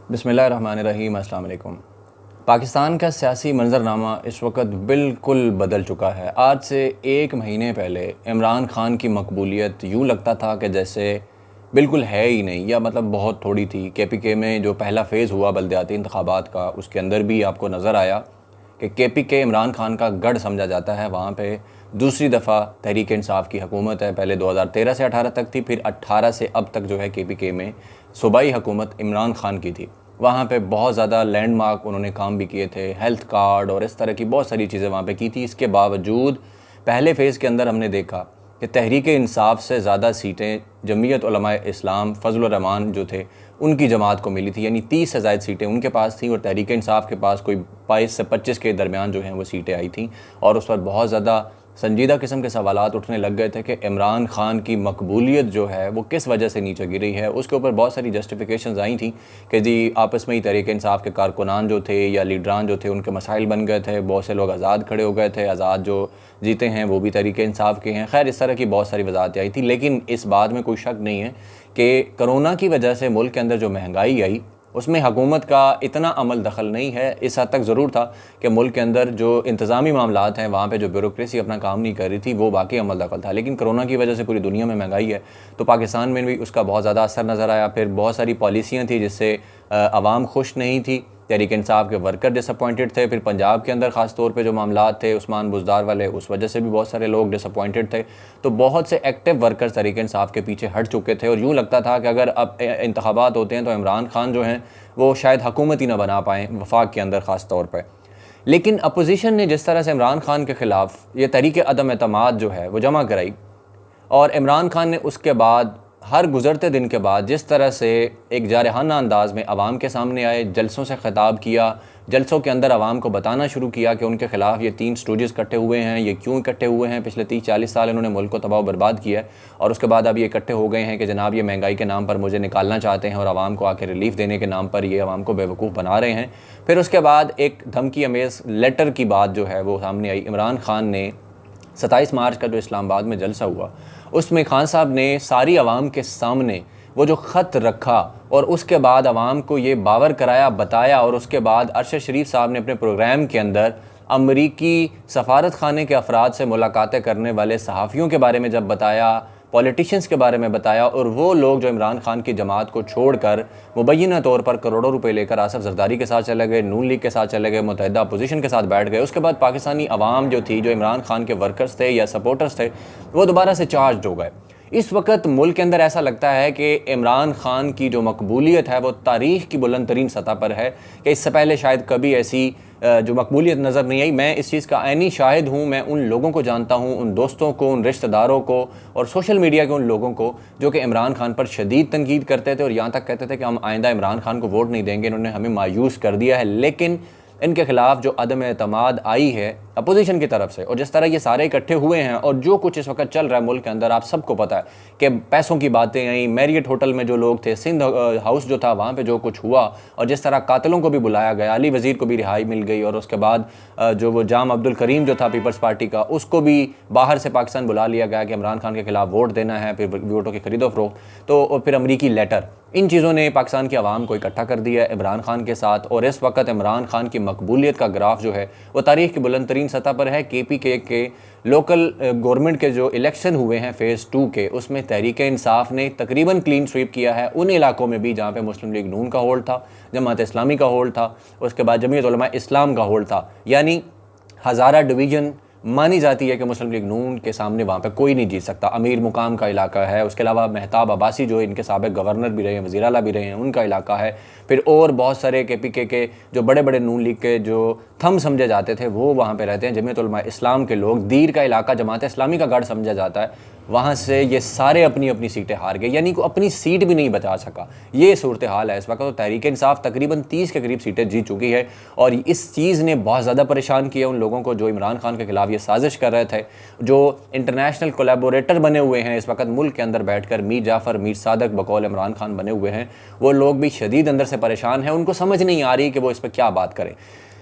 बिस्मिल्लाहिर्रहमानिर्रहीम। अस्सलाम वालेकुम। पाकिस्तान का सियासी मंजरनामा इस वक्त बिल्कुल बदल चुका है। आज से 1 महीने पहले इमरान खान की मकबूलियत यूँ लगता था कि जैसे बिल्कुल है ही नहीं, या मतलब बहुत थोड़ी थी। KPK में जो पहला फ़ेज़ हुआ बल्दियाती इंतखाबात का, उसके अंदर भी आपको नज़र आया कि KPK इमरान खान का गढ़ समझा जाता है। वहाँ पे दूसरी दफ़ा तहरीक इंसाफ की हुकूमत है। पहले 2013 से 18 तक थी, फिर 18 से अब तक जो है KPK में सूबाई हुकूमत इमरान खान की थी। वहाँ पे बहुत ज़्यादा लैंडमार्क उन्होंने काम भी किए थे, हेल्थ कार्ड और इस तरह की बहुत सारी चीज़ें वहाँ पे की थी। इसके बावजूद पहले फ़ेज़ के अंदर हमने देखा कि तहरीक इंसाफ से ज़्यादा सीटें जमीयत उलमाए इस्लाम फजलुर रहमान जो थे उनकी जमात को मिली थी, यानी 30 से ज़ायद सीटें उनके पास थी और तहरीक इंसाफ के पास कोई 22 से 25 के दरमियान जो हैं वो सीटें आई थी। और उस पर बहुत ज़्यादा संजीदा किस्म के सवालात उठने लग गए थे कि इमरान खान की मकबूलियत जो है वो किस वजह से नीचे गिरी है। उसके ऊपर बहुत सारी जस्टिफिकेशंस आई थी कि जी आपस में ही तहरीक इंसाफ के कारकुनान जो थे या लीडरान जो थे उनके मसाइल बन गए थे, बहुत से लोग आज़ाद खड़े हो गए थे, आज़ाद जो जीते हैं वो भी तहरीक इंसाफ के हैं। खैर, इस तरह की बहुत सारी वजाहतें आई थी, लेकिन इस बात में कोई शक नहीं है कि कोरोना की वजह से मुल्क के अंदर जो महंगाई आई उसमें हुकूमत का इतना अमल दखल नहीं है। इस हद तक ज़रूर था कि मुल्क के अंदर जो इंतज़ामी मामलात हैं वहाँ पे जो ब्यूरोक्रेसी अपना काम नहीं कर रही थी वो बाकी अमल दखल था, लेकिन कोरोना की वजह से पूरी दुनिया में महंगाई है तो पाकिस्तान में भी उसका बहुत ज़्यादा असर नज़र आया। फिर बहुत सारी पॉलिसियाँ थी जिससे आवाम खुश नहीं थी, तहरीक इंसाफ के वर्कर डिसअपॉइंटेड थे। फिर पंजाब के अंदर ख़ास तौर पे जो मामलात थे उस्मान बुज़दार वाले, उस वजह से भी बहुत सारे लोग डिसअपॉइंटेड थे। तो बहुत से एक्टिव वर्कर्स तहरीक इंसाफ के पीछे हट चुके थे और यूँ लगता था कि अगर अब इंतखाबात होते हैं तो इमरान खान जो हैं वो शायद हुकूमत ही ना बना पाएँ वफाक के अंदर ख़ास तौर पर। लेकिन अपोजिशन ने जिस तरह से इमरान खान के ख़िलाफ़ ये तहरीक अदम एतमाद जो है वो जमा कराई और इमरान खान ने उसके बाद हर गुज़रते दिन के बाद जिस तरह से एक जारहाना अंदाज़ में आवाम के सामने आए, जलसों से ख़िताब किया, जलसों के अंदर आवाम को बताना शुरू किया कि उनके ख़िलाफ़ ये 3 स्टूडेंट्स इकट्ठे हुए हैं, ये क्यों इकट्ठे हुए हैं, पिछले 30-40 साल इन्होंने मुल्क को तबाह बर्बाद किया है और उसके बाद अब ये इकट्ठे हो गए हैं कि जनाब ये महंगाई के नाम पर मुझे निकालना चाहते हैं और आवाम को आके रिलीफ़ देने के नाम पर ये आवाम को बेवकूफ़ बना रहे हैं। फिर उसके बाद एक धमकी अमेज़ लेटर की बात जो है वो सामने आई। इमरान खान ने 27 मार्च का जो इस्लामाबाद में जलसा हुआ उसमें खान साहब ने सारी आवाम के सामने वो जो ख़त रखा और उसके बाद आवाम को ये बावर कराया, बताया और उसके बाद अरशद शरीफ साहब ने अपने प्रोग्राम के अंदर अमरीकी सफारत खाने के अफराद से मुलाकातें करने वाले सहाफ़ियों के बारे में जब बताया, पॉलिटिशियंस के बारे में बताया और वो लोग जो इमरान खान की जमात को छोड़कर मुबैना तौर पर करोड़ों रुपए लेकर आसफ जरदारी के साथ चले गए, नून लीग के साथ चले गए, मुत्तहिदा अपोजिशन के साथ बैठ गए। उसके बाद पाकिस्तानी अवाम जो थी, जो इमरान खान के वर्कर्स थे या सपोर्टर्स थे, वो दोबारा से चार्ज हो गए। इस वक्त मुल्क के अंदर ऐसा लगता है कि इमरान खान की जो मकबूलियत है वो तारीख़ की बुलंद तरीन सतह पर है कि इससे पहले शायद कभी ऐसी जो मकबूलियत नज़र नहीं आई। मैं इस चीज़ का ऐनी शाहिद हूँ। मैं उन लोगों को जानता हूँ, उन दोस्तों को, उन रिश्तेदारों को और सोशल मीडिया के उन लोगों को जो कि इमरान खान पर शदीद तनकीद करते थे और यहाँ तक कहते थे कि हम आइंदा इमरान खान को वोट नहीं देंगे, इन्होंने हमें मायूस कर दिया है। लेकिन इनके ख़िलाफ़ जो अदम एतमाद आई है अपोजिशन की तरफ से और जिस तरह ये सारे इकट्ठे हुए हैं और जो कुछ इस वक्त चल रहा है मुल्क के अंदर, आप सबको पता है कि पैसों की बातें आई, मैरियट होटल में जो लोग थे, सिंध हाउस जो था वहाँ पे जो कुछ हुआ और जिस तरह कातिलों को भी बुलाया गया, अली वज़ीर को भी रिहाई मिल गई और उसके बाद जो वो जाम अब्दुल करीम जो था पीपल्स पार्टी का, उसको भी बाहर से पाकिस्तान बुला लिया गया कि इमरान खान के ख़िलाफ़ वोट देना है, फिर वोटों की खरीदो फरोख्त, तो फिर अमरीकी लेटर, इन चीज़ों ने पाकिस्तान की आवाम को इकट्ठा कर दिया है इमरान खान के साथ। और इस वक्त इमरान खान की मकबूलियत का ग्राफ जो है वो तारीख़ की बुलंद तरीन सतह पर है। KPK के लोकल गवर्नमेंट के जो इलेक्शन हुए हैं फ़ेज़ 2 के, उसमें तहरीक इंसाफ ने तकरीबन क्लीन स्वीप किया है उन इलाकों में भी जहाँ पे मुस्लिम लीग नून का होल्ड था, जमात इस्लामी का होल्ड था, उसके बाद जमीयत उलमा इस्लाम का होल्ड था। यानी हज़ारा डिवीज़न मानी जाती है कि मुस्लिम लीग नून के सामने वहाँ पे कोई नहीं जीत सकता। अमीर मुकाम का इलाका है, उसके अलावा मेहताब अब्बासी जो इनके साबिक़ गवर्नर भी रहे हैं, वज़ीर आला भी रहे हैं, उनका इलाका है। फिर और बहुत सारे KPK के जो बड़े बड़े नून लीग के जो थम समझे जाते थे वो वहाँ पे रहते हैं। जमीयत उलमा इस्लाम के लोग, दीर का इलाका जमात इस्लामी का गढ़ समझा जाता है, वहाँ से ये सारे अपनी अपनी सीटें हार गए, यानी को अपनी सीट भी नहीं बचा सका। ये सूरत हाल है इस वक्त। तो तहरीक इंसाफ तकरीबन 30 के करीब सीटें जीत चुकी है और इस चीज़ ने बहुत ज़्यादा परेशान किया उन लोगों को जो इमरान खान के ख़िलाफ़ ये साजिश कर रहे थे, जो इंटरनेशनल कोलैबोरेटर बने हुए हैं इस वक्त मुल्क के अंदर बैठकर, मीर जाफ़र, मीर सादक बकौल इमरान खान बने हुए हैं। वो लोग भी शदीद अंदर से परेशान हैं, उनको समझ नहीं आ रही कि वो इस पर क्या बात करें।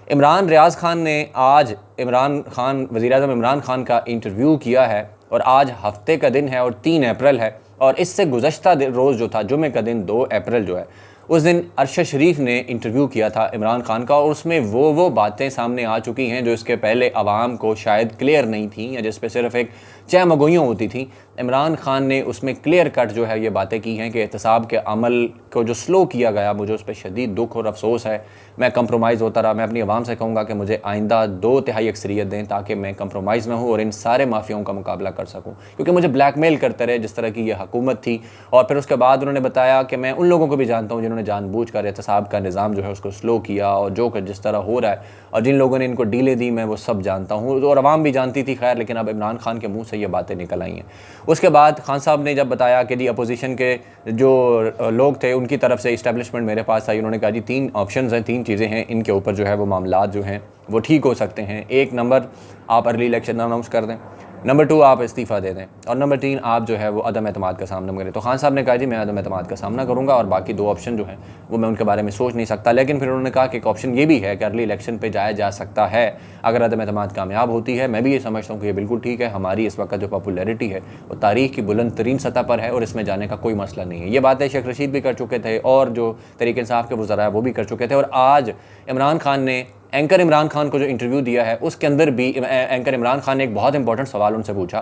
इमरान रियाज़ खान ने आज वज़ीर-ए-आज़म इमरान खान का इंटरव्यू किया है और आज हफ्ते का दिन है और 3 अप्रैल है और इससे गुज़श्ता रोज़ जो था जुमे का दिन 2 अप्रैल जो है उस दिन अरशद शरीफ ने इंटरव्यू किया था इमरान खान का, और उसमें वो बातें सामने आ चुकी हैं जो इसके पहले आवाम को शायद क्लियर नहीं थी, या जिस पे सिर्फ एक चहमगोइयाँ होती थी। इमरान खान ने उसमें क्लियर कट जो है ये बातें की हैं कि एहतसाब के अमल को जो स्लो किया गया, मुझे उस पर शदीद दुख और अफसोस है। मैं कंप्रोमाइज़ होता रहा। मैं अपनी आवाम से कहूँगा कि मुझे आइंदा 2/3 अक्सरियत दें ताकि मैं कंप्रोमाइज़ ना हूँ और इन सारे माफियाओं का मुकाबला कर सकूँ, क्योंकि मुझे ब्लैकमेल करते रहे जिस तरह की ये हुकूमत थी। और फिर उसके बाद उन्होंने बताया कि मैं उन लोगों को भी जानता हूँ जिन्होंने जानबूझकर एहतसाब का निज़ाम जो है उसको स्लो किया, और जो कि जिस तरह हो रहा है और जिन लोगों ने इनको डीलें दी, मैं वो सब जानता हूँ, और आवाम भी जानती थी। खैर, लेकिन अब इमरान खान के मुँह से ये बातें निकल आई हैं। उसके बाद खान साहब ने जब बताया कि जी अपोजिशन के जो लोग थे उनकी तरफ से इस्टेब्लिशमेंट मेरे पास आई, उन्होंने कहा जी 3 ऑप्शंस हैं, 3 चीज़ें हैं, इनके ऊपर जो है वो मामलात जो हैं वो ठीक हो सकते हैं। 1 नंबर, आप अर्ली इलेक्शन अनाउंस कर दें। नंबर 2, आप इस्तीफ़ा दे दें। और नंबर 3, आप जो है वो अदम एतमाद का सामना करें। तो खान साहब ने कहा जी मैं अदम एतमाद का सामना करूँगा, और बाकी 2 ऑप्शन जो हैं वो मैं उनके बारे में सोच नहीं सकता। लेकिन फिर उन्होंने कहा कि एक ऑप्शन ये भी है कि अर्ली इलेक्शन पे जाया जा सकता है अगर अदम एतमाद कामयाब होती है। मैं भी ये समझता हूँ कि ये बिल्कुल ठीक है। हमारी इस वक्त जो पॉपुलैरिटी है वो तारीख़ की बुलंद तरीन सतह पर है, और इसमें जाने का कोई मसला नहीं है। ये बातें शेख रशीद भी कर चुके थे, और जो तहरीक इंसाफ के वज़रा वो भी कर चुके थे। और आज इमरान खान ने एंकर इमरान खान को जो इंटरव्यू दिया है उसके अंदर भी एंकर इमरान खान ने एक बहुत इंपॉर्टेंट सवाल उनसे पूछा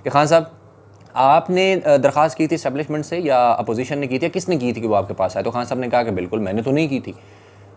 कि खान साहब, आपने दरख्वास्त की थी एस्टेब्लिशमेंट से या अपोजिशन ने की थी, या किसने की थी कि वो आपके पास आए? तो खान साहब ने कहा कि बिल्कुल मैंने तो नहीं की थी,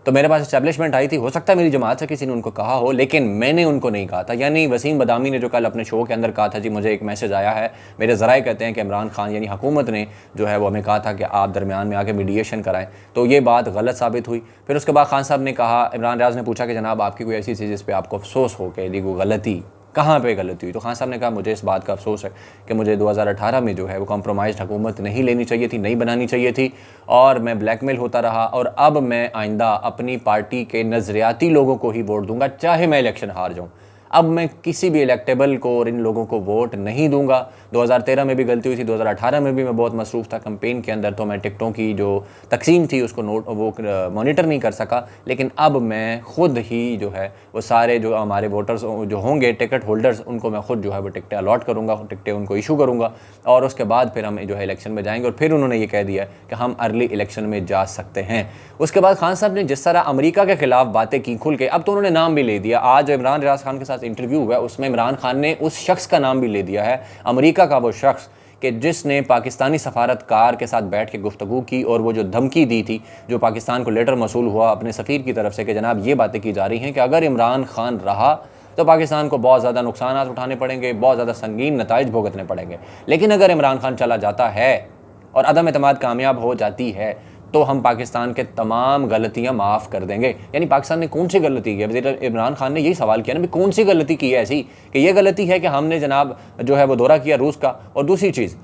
तो मेरे पास एस्टेब्लिशमेंट आई थी। हो सकता है मेरी जमात से किसी ने उनको कहा हो, लेकिन मैंने उनको नहीं कहा था। यानी वसीम बदामी ने जो कल अपने शो के अंदर कहा था जी मुझे एक मैसेज आया है, मेरे ज़राए कहते हैं कि इमरान खान यानी हुकूमत ने जो है वो हमें कहा था कि आप दरमियान में आके मीडिएशन कराएं, तो ये बात गलत साबित हुई। फिर उसके बाद खान साहब ने कहा, इमरान रियाज ने पूछा कि जनाब आपकी कोई ऐसी चीज़ जिस पर आपको अफसोस हो कि यदि कोई गलती कहाँ पे गलती हुई? तो खान साहब ने कहा मुझे इस बात का अफसोस है कि मुझे 2018 में जो है वो कॉम्प्रोमाइज़ हुकूमत नहीं लेनी चाहिए थी, नहीं बनानी चाहिए थी, और मैं ब्लैकमेल होता रहा। और अब मैं आइंदा अपनी पार्टी के नज़रियाती लोगों को ही वोट दूंगा, चाहे मैं इलेक्शन हार जाऊँ। अब मैं किसी भी इलेक्टेबल को और इन लोगों को वोट नहीं दूंगा। 2013 में भी गलती हुई थी, 2018 में भी मैं बहुत मसरूफ़ था कैंपेन के अंदर, तो मैं टिकटों की जो तकसीम थी उसको मॉनिटर नहीं कर सका। लेकिन अब मैं ख़ुद ही जो है वो सारे जो हमारे वोटर्स जो होंगे टिकट होल्डर्स, उनको मैं ख़ुद जो है वो टिकटें अलॉट करूँगा, टिकटें उनको इशू करूँगा, और उसके बाद फिर हम जो है इलेक्शन में जाएंगे। और फिर उन्होंने ये कह दिया कि हम अर्ली इलेक्शन में जा सकते हैं। उसके बाद खान साहब ने जिस तरह अमेरिका के ख़िलाफ़ बातें की खुल के, अब तो उन्होंने नाम भी ले दिया। आज जो इमरान रियाज खान के साथ इंटरव्यू हुआ उसमें इमरान खान ने उस शख्स का नाम भी ले दिया है, अमेरिका का वो शख्स कि जिसने पाकिस्तानी सफारतकार के साथ बैठ के गुफ्तगू की, और वो जो धमकी दी थी, जो पाकिस्तान को लेटर मसूल हुआ अपने सफ़ीर की तरफ से कि जनाब ये बातें की जा रही हैं कि अगर इमरान खान रहा तो पाकिस्तान को बहुत ज़्यादा नुकसान उठाने पड़ेंगे, बहुत ज़्यादा संगीन नताइज भुगतने पड़ेंगे। लेकिन अगर इमरान खान चला जाता है और अदम एतमाद कामयाब हो जाती है तो हम पाकिस्तान के तमाम गलतियां माफ़ कर देंगे। यानी पाकिस्तान ने कौन सी गलती की है? वज़ीर इमरान खान ने यही सवाल किया ना, भी कौन सी गलती की है ऐसी कि ये गलती है कि हमने जनाब जो है वो दौरा किया रूस का। और दूसरी चीज़,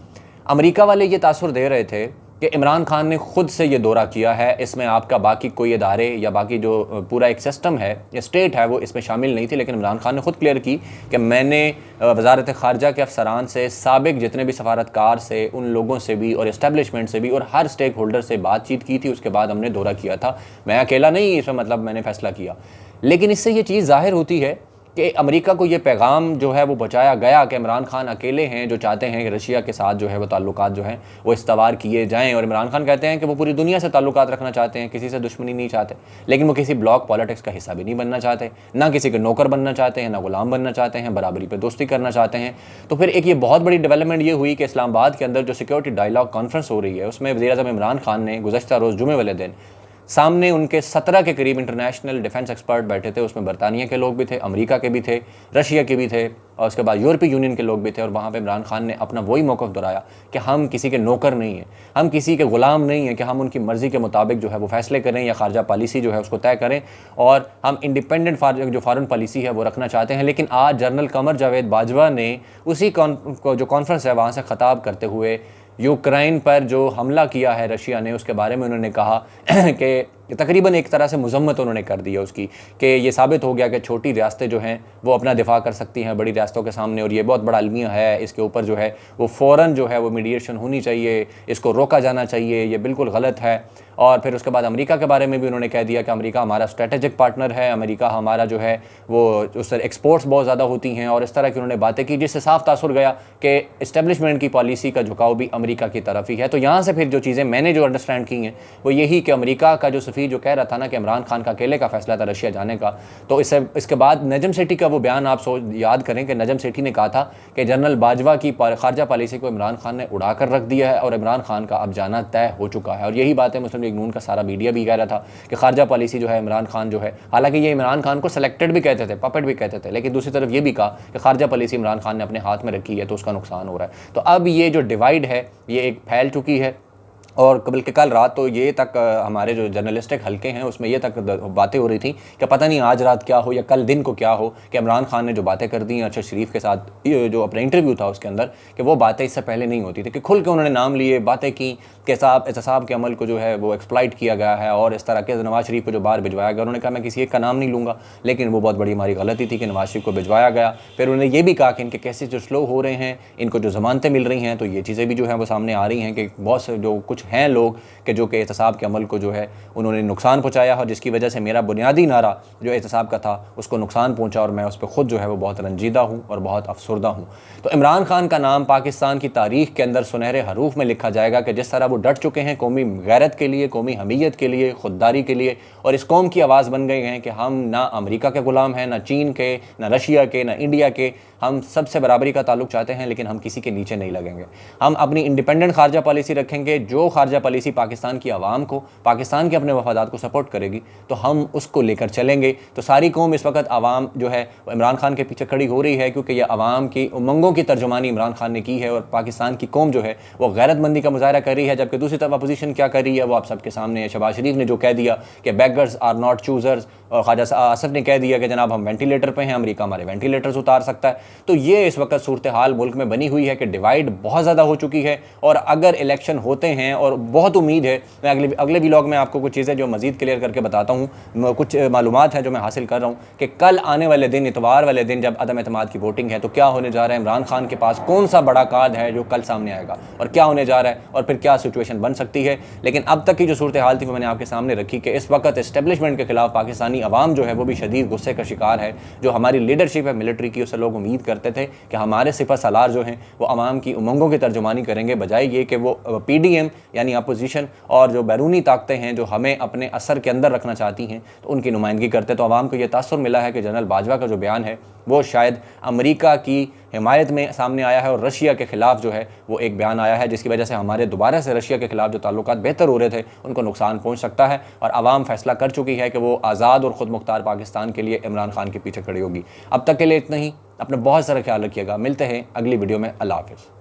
अमेरिका वाले ये तासुर दे रहे थे कि इमरान खान ने ख़ुद से ये दौरा किया है, इसमें आपका बाकी कोई इदारे या बाकी जो पूरा एक सिस्टम है या स्टेट है वो इसमें शामिल नहीं थी। लेकिन इमरान खान ने ख़ुद क्लियर की कि मैंने वज़ारत ख़ारजा के अफसरान से, साबिक जितने भी सफारतकार से, उन लोगों से भी और इस्टेब्लिशमेंट से भी और हर स्टेक होल्डर से बातचीत की थी। उसके बाद हमने दौरा किया था। मैं अकेला नहीं, इसमें मतलब मैंने फ़ैसला किया। लेकिन इससे ये चीज़ ज़ाहिर होती है कि अमेरिका को ये पैगाम जो है वो पहुँचाया गया कि इमरान खान अकेले हैं जो चाहते हैं कि रशिया के साथ जो है वो ताल्लुकात जो हैं वो इस्तवार किए जाएं। और इमरान खान कहते हैं कि वो पूरी दुनिया से ताल्लुकात रखना चाहते हैं, किसी से दुश्मनी नहीं चाहते, लेकिन वो किसी ब्लॉक पॉलिटिक्स का हिस्सा भी नहीं बनना चाहते, ना किसी के नौकर बनना चाहते हैं, ना गुलाम बनना चाहते हैं, बराबरी पर दोस्ती करना चाहते हैं। तो फिर एक ये बहुत बड़ी डेवलपमेंट ये हुई कि इस्लामाबाद के अंदर जो सिक्योरिटी डायलॉग कॉन्फ्रेंस हो रही है उसमें वज़ीर-ए-आज़म इमरान खान ने गुज़श्ता रोज़ जुमे वाले दिन सामने उनके 17 के करीब इंटरनेशनल डिफेंस एक्सपर्ट बैठे थे। उसमें बरतानिया के लोग भी थे, अमेरिका के भी थे, रशिया के भी थे, और उसके बाद यूरोपीय यूनियन के लोग भी थे। और वहाँ पे इमरान खान ने अपना वही मौक़िफ़ दोहराया कि हम किसी के नौकर नहीं हैं, हम किसी के ग़ुलाम नहीं हैं कि हम उनकी मर्ज़ी के मुताबिक जो है वो फ़ैसले करें या ख़ारजा पॉलिसी जो है उसको तय करें, और हम इंडिपेंडेंट जो फ़ॉरेन पॉलिसी है वो रखना चाहते हैं। लेकिन आज जनरल कमर जावेद बाजवा ने उसी जो कॉन्फ्रेंस है वहाँ से ख़ताब करते हुए यूक्रेन पर जो हमला किया है रशिया ने, उसके बारे में उन्होंने कहा कि तकरीबन एक तरह से मज़म्मत उन्होंने कर दी है उसकी, कि ये साबित हो गया कि छोटी रियासतें जो हैं वो अपना दिफा कर सकती हैं बड़ी रियासतों के सामने, और ये बहुत बड़ा अलमिया है, इसके ऊपर जो है वो फ़ौरन जो है वो मीडिएशन होनी चाहिए, इसको रोका जाना चाहिए, ये बिल्कुल गलत है। और फिर उसके बाद अमेरिका के बारे में भी उन्होंने कह दिया कि अमेरिका हमारा स्ट्रेटेजिक पार्टनर है, अमेरिका हमारा जो है वो उससे एक्सपोर्ट्स बहुत ज़्यादा होती हैं, और इस तरह की उन्होंने बातें की जिससे साफ तासुर गया कि इस्टेब्लिशमेंट की पॉलिसी का झुकाव भी अमेरिका की तरफ ही है। तो यहाँ से फिर जो चीज़ें मैंने जो अंडरस्टैंड की हैं वो यही कि अमेरिका का जो सफ़ीर जो कह रहा था ना कि इमरान खान का अकेले का फैसला था रशिया जाने का, तो इसके बाद नजम सेठी का वो बयान आप याद करें कि नजम सेठी ने कहा था कि जनरल बाजवा की खारजा पॉलिसी को इमरान खान ने उड़ा कर रख दिया है और इमरान खान का अब जाना तय हो चुका है। और यही बात है मुस्लिम लीग नून का सारा मीडिया भी कह रहा था कि खारजा पॉलिसी जो है इमरान खान जो है, हालांकि ये इमरान खान को सेलेक्टेड भी कहते थे, पपेट भी कहते थे, लेकिन दूसरी तरफ ये भी कहा कि खारजा पॉलिसी इमरान खान ने अपने हाथ में रखी है तो उसका नुकसान हो रहा है। तो अब ये जो डिवाइड है ये एक फैल चुकी है, और बल्कि कल रात तो ये तक हमारे जो जर्नलिस्टिक हल्के हैं उसमें ये तक बातें हो रही थी कि पता नहीं आज रात क्या हो या कल दिन को क्या हो कि इमरान खान ने जो बातें कर दी अरशद शरीफ के साथ जो अपना इंटरव्यू था उसके अंदर, कि वो बातें इससे पहले नहीं होती थी, कि खुल के उन्होंने नाम लिए, बातें की कि एहतसाब के अमल को जो है वो एक्सप्लॉइट किया गया है और इस तरह के नवाज शरीफ को जो बाहर भिजवाया गया। उन्होंने कहा मैं किसी एक का नाम नहीं लूँगा, लेकिन वो बहुत बड़ी हमारी गलती थी कि नवाज शरीफ को भिजवाया गया। फिर उन्होंने ये भी कहा कि इनके केसेस जो स्लो हो रहे हैं, इनको जो ज़मानतें मिल रही हैं, तो ये चीज़ें भी जो हैं वो सामने आ रही हैं कि बहुत से जो कुछ हैं लोग कि जो कि एहतसाब के अमल को जो है उन्होंने नुकसान पहुंचाया और जिसकी वजह से मेरा बुनियादी नारा जो एहतसाब का था उसको नुकसान पहुंचा, और मैं उस पर ख़ुद जो है वो बहुत रंजीदा हूं और बहुत अफसरदा हूं। तो इमरान खान का नाम पाकिस्तान की तारीख़ के अंदर सुनहरे हरूफ में लिखा जाएगा कि जिस तरह वो डट चुके हैं कौमी गैरत के लिए, कौमी हमीयत के लिए, खुददारी के लिए, और इस कौम की आवाज़ बन गए हैं कि हम ना अमेरिका के ग़ुलाम हैं, ना चीन के, ना रशिया के, ना इंडिया के, हम सबसे बराबरी का ताल्लुक चाहते हैं, लेकिन हम किसी के नीचे नहीं लगेंगे। हम अपनी इंडिपेंडेंट खारजा पॉलिसी रखेंगे, जो खारजा पॉलिसी पाकिस्तान की आवाम को, पाकिस्तान के अपने वफादात को सपोर्ट करेगी तो हम उसको लेकर चलेंगे। तो सारी कौम इस वक्त आवाम जो है इमरान खान के पीछे खड़ी हो रही है, क्योंकि यह आवाम की उमंगों की तर्जुमानी इमरान खान ने की है और पाकिस्तान की कौम जो है वो गैरतमंदी का मुजाहरा कर रही है। जबकि दूसरी तरफ अपोजिशन क्या कर रही है वो आप सबके सामने है। शहबाज शरीफ ने जो कह दिया कि बेगर्स आर नॉट चूजर्स, और ख्वाजा आसफ ने कह दिया कि जनाब हम वेंटिलेटर पे हैं, अमेरिका हमारे वेंटिलेटर्स उतार सकता है। तो ये इस वक्त सूरत हाल मुल्क में बनी हुई है कि डिवाइड बहुत ज़्यादा हो चुकी है, और अगर इलेक्शन होते हैं, और बहुत उम्मीद है, मैं अगले व्लॉग में आपको कुछ चीज़ें जो मज़ीद क्लियर करके बताता हूँ, कुछ मालूमात है जो मैं हासिल कर रहा हूँ कि कल आने वाले दिन, इतवार वाले दिन जब अदम एतमाद की वोटिंग है तो क्या होने जा रहा है, इमरान खान के पास कौन सा बड़ा कार्ड है जो कल सामने आएगा और क्या होने जा रहा है और फिर क्या सिचुएशन बन सकती है। लेकिन अब तक की जो सूरत हाल थी वो मैंने आपके सामने रखी कि इस वक्त इस्टेब्लिशमेंट के खिलाफ पाकिस्तानी अवाम जो है वो भी शदीद गुस्से का शिकार है। जो हमारी लीडरशिप है मिलिट्री की, उससे लोग उम्मीद करते थे कि हमारे सिपह सालार जो हैं वो अवाम की उमंगों की तर्जुमानी करेंगे, बजाय ये कि वो PDM यानी अपोजिशन और जो बैरूनी ताकतें हैं जो हमें अपने असर के अंदर रखना चाहती हैं तो उनकी नुमाइंदगी करते। तो अवाम को ये तासुर मिला है कि जनरल बाजवा का जो बयान है वो शायद अमेरिका की हिमायत में सामने आया है और रशिया के ख़िलाफ़ जो है वो एक बयान आया है, जिसकी वजह से हमारे दोबारा से रशिया के ख़िलाफ़ जो ताल्लुकात बेहतर हो रहे थे उनको नुकसान पहुंच सकता है। और आवाम फैसला कर चुकी है कि वो आज़ाद और ख़ुद मुख्तार पाकिस्तान के लिए इमरान खान के पीछे खड़ी होगी। अब तक के लिए इतना ही। अपना बहुत सारा ख्याल रखिएगा। मिलते हैं अगली वीडियो में। अल्लाह हाफ़िज़।